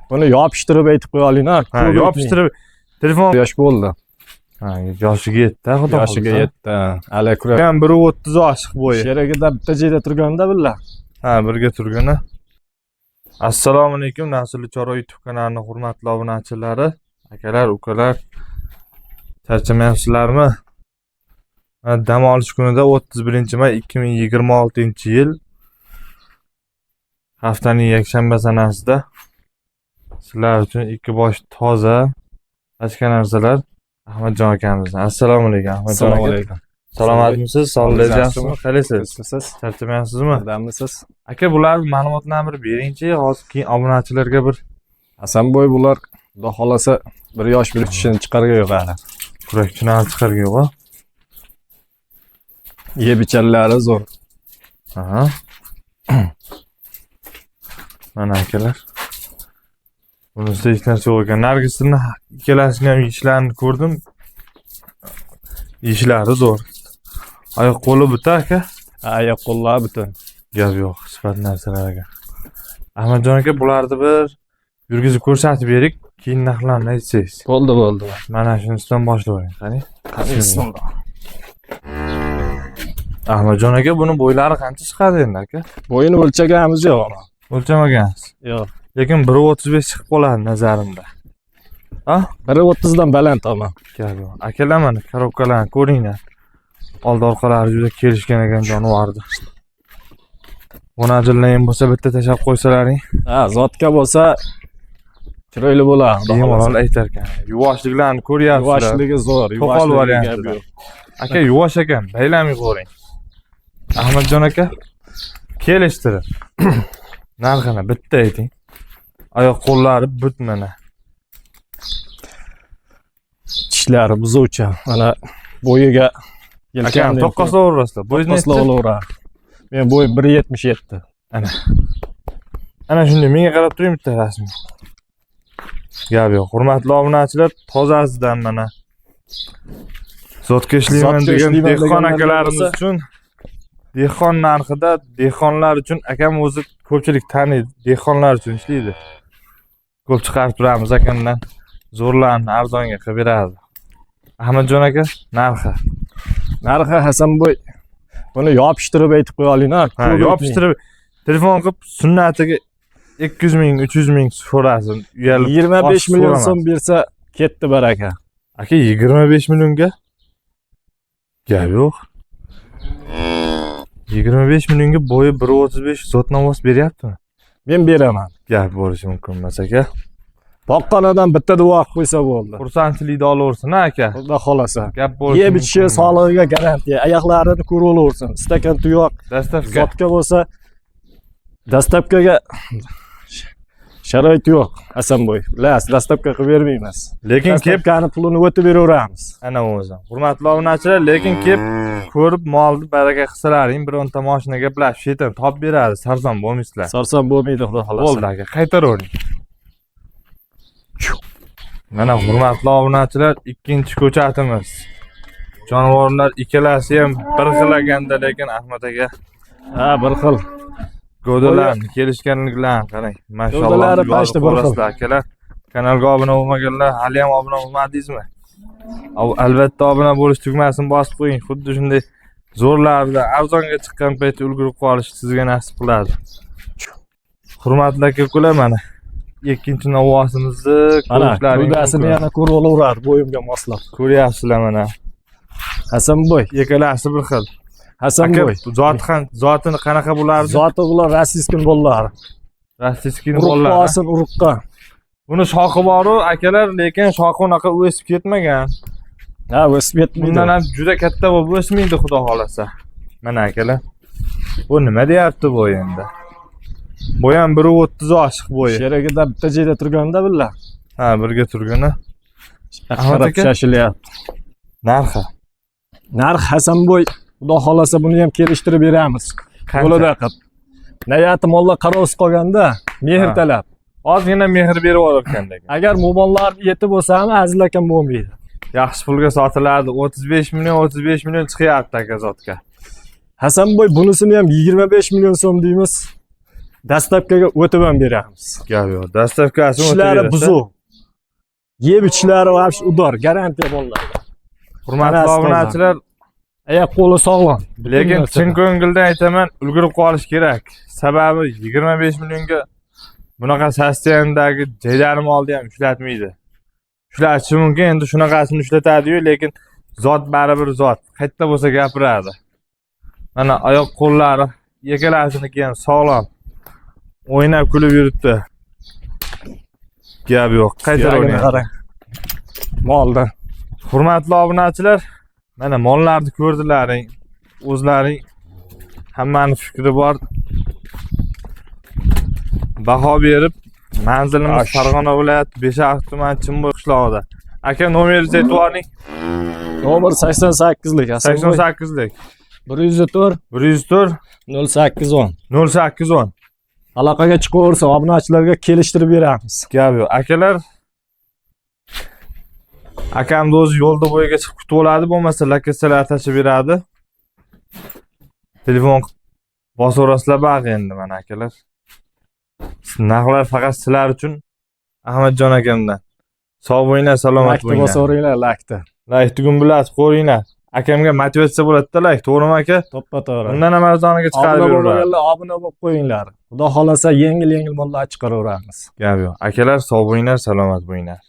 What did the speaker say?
Buni yopishtirib aytib qo'yaling-a. Ha, yopishtirib telefon yosh bo'ldi. Ha, yoshiga yetdi, xudo xohlasa. Yoshiga yetdi. Hali kurak. Ham 1.30 oshiq bo'yi. Sheragida bitta joyda turganda billar. Ha, birga turgani. Assalomu alaykum, Nasrli Chorva YouTube kanalining hurmatli obunachilari, akalar, ukalar. Charchamayapsizlarmi? Dam olish kunida 31-may 2026-yil haftaning yakshanba sanasida sizlar uchun ikki bosh toza ochka narsalar Ahmadjon akamizdan. Assalomu alaykum Ahmadjon aka. Assalomu alaykum. Salomatmisiz? Sog'lig'ingizmi? Qalaysiz? Siz Charchamayapsizmi? damisiz? Aka, bular ma'lumotlarni bir bering-chi, hozir keyin obunachilarga bir Hasanboy bular xudo xolasa bir yosh bir kishini chiqargan yo'q hali. kurakchini olib chiqargan yo'q. Yeb ichanlari zo'r. Aha. Mana akalar. Bunisi hech narsa yo'q ekan. Nargisni ikkalasini ham ishlarini ko'rdim. Ishlari zo'r. Oyoq qo'li buta aka. Oyoq qo'llar butun. Gap yo'q, sifat narsalar aka. Ahmadjon aka, bularni bir yurgizib ko'rsatib bering, keyin narxlarni aytsangiz. Bo'ldi. Mana shunisidan boshlaylik. Qani? Bismillah. Ahmadjon aka, buni bo'ylari qancha chiqadi endi aka? Bo'yini o'lchaganimiz yo'q ama. O'lchamagansiz. Yo'q. Lekin 1.35 chiqib qoladi nazarimda. Ha? 1.30 dan baland ama. Gap yo'q. Akalar, mana korobkalarni ko'ringlar. Oldi orqalari juda kelishgan ekan jonivorni. Buni ajillayim bo'lsa bitta tashab qo'ysalaring. Ha, zotga bo'lsa chiroyli bo'ladi. Bemalol aytar ekan. Yuvoshliklarni ko'ryapsizlar. Yuvoshligi zo'r. To'qol variantida. Aka, yuvosh ekan, baylamay qo'ring. Ahmadjon aka, kelishtirib. Narxini bitta ayting. Oyoq qo'llari but mana. Tishlari buzuvchi. Mana bo'yiga Aka, to'qqosla o'rasizlar. Bo'yingiz to'qqosla o'laveradi. Men bo'yim 1.77. Ana shunday menga qarab turing bitta rasm. Gap yo'q. Hurmatli obunachilar, tozasidan mana. Zotga ishlayman degan dehqon akalarimiz uchun dehqon narxida, dehqonlar uchun akam o'zi ko'pchilik taniydi, dehqonlar uchun ishlaydi. Ko'p chiqarib turamiz akamdan. Zo'rlarni arzonga qilib beradi. Ahmadjon aka, narxi Hasanboy buni yopishtirib aytib qo'yaling-a. Ha, yopishtirib telefon qilib sunnatiga 200 ming, 300 ming so'rasin. 25 million so'm bersa ketdi baraka. Aka, 25 millionga gap yo'q. 25 millionga bo'yi 1.35 zotnamos beryaptimi? Men beraman. Gap bo'lishi mumkin emas aka. Boqqanadan bitta duo qilib qo'ysa bo'ldi. Xursandchilikni olaversin aka. Xudo xolasa. Gap bo'lishi Yeb ichishi sog'lig'iga garantiya. Oyoqlarini ko'raversin. Stakan tuyoq. Dastavka. Zotga bo'lsa dastavkaga sharoit yo'q. Hasanboy. Dastavka qilib bermaymiz. Lekin kep dastavkani pulini o'tib beraveramiz. ana o'zi. Hurmatli obunachilar, lekin kep ko'rib molni baraka qilsalaring, bironta mashina gaplashib shetan top beradi, sarson bo'lmaysizlar. Sarson bo'lmaydi, xudo xolasa. Bo'ldi aka, qaytaravering. Mana hurmatli obunachilar, ikkinchi ko'chatimiz. Jonivorlar ikkalasi ham bir xil ekanda, lekin Ahmad aka Ha, bir xil. G'o'dalarni kelishganliklarini qarang. Mashalloh. G'o'dalari pashti bir xil. Akalar, kanalga obuna bo'lmaganlar, hali ham obuna bo'lmadingizmi? Albatta obuna bo'lish tugmasini bosib qo'ying. Xuddi shunday zo'rlarda arzonga chiqqan paytda ulgurib qolish sizga nasib qiladi. Hurmatli aka-ukalar, mana ikkinchi novvosimizni ko'rishlasini yana ko'rib olaveradi bo'yimga moslab. Ko'ryapsizlar mana. Hasanboy, Ikkalasi bir xil. Hasanboy. Zotini qanaqa bo'lardi? Zoti bular rossiyskiy bolalar. Rossiyskiy Urug'qa bolalar. olsin, urug'qa. Buni shoxi bor-u, akalar, lekin shoxi unaqa o'sib ketmagan. Ha, o'sib ketmaydi. Bundan ham juda katta bo'lib o'smaydi, xudo xolasa. Mana akalar. Bu nima deyapti bu endi? Bu ham 1.30 oshiq bo'yi. Sheragida bitta joyda turganda billar. Ha, birga turgani. Ahmad aka shashilyapti. Narx Hasanboy, xudo xolasa buni ham kelishtirib beramiz. Qo'lida qilib. Nayati mollar qarovsiz qolganda, mehr talab. Ozgina mehr berib olarkan-da. Agar mo'monlar yetib bo'lsa ham azilakam bo'lmaydi. Yaxshi pulga sotiladi. 35 million chiqyapti aka zotga. Hasanboy bunisini ham 25 million so'm deymiz. dastlabkiga o'tib ham beramiz. Gap yo'q. Dastavkasini Ishlari buzuq. Yeb ichlari vobshe udor, garantiya bo'ladi. Hurmatli obunachilar, Oyoq qo'li sog'lom. lekin chin ko'ngildan aytaman, ulgurib qolish kerak. Sababi 25 millionga bunaqa sostenidagi jaydarim oldi ham ishlatmaydi. Ishlatishi mumkin, endi shunaqasini ishlatadi-yu, lekin zot baribir zot. Qayerda bo'lsa gapiradi. Mana oyoq qo'llari yekalasini ham sog'lom. O'ynab kulib yuribdi. Gap yo'q. Qaytar o'ynaydi. Molda. Hurmatli obunachilar, mana mollarni ko'rdilaring, o'zlaring hammani fikri bor. Baho berib, manzilimiz Farg'ona viloyati Beshariq tumani Chimboy qishlog'ida. Aka, nomeringizni aytib yuboring. Nomer 88lik. 88lik 104 104 0810. 0810. Aloqaga chiqaversa, obunachilarga kelishtirib beramiz. Gap yo'q. Akalar, akamni o'zi yo'lda bo'yiga chiqib kutib oladi, bo'lmasa lokatsiyalar tashib beradi. Telefon bosaverasizlar baq endi mana akalar. Narxlar faqat sizlar uchun Ahmadjon akamdan. Sog' bo'linglar, salomat bo'linglar. Bosaveringlar lakda. Laykni gumbulatib qo'yinglar. Akamga motivatsiya bo'ladi-da, layk, to'g'rimi aka? To'ppa-to'g'ri. Undan ham arzoniga chiqarib beraveradi. Obuna bo'lib qo'yinglar. Xudo xolasa yengil mollar chiqaraveramiz. Gap yo'q. Akalar, sog' bo'linglar, salomat bo'linglar.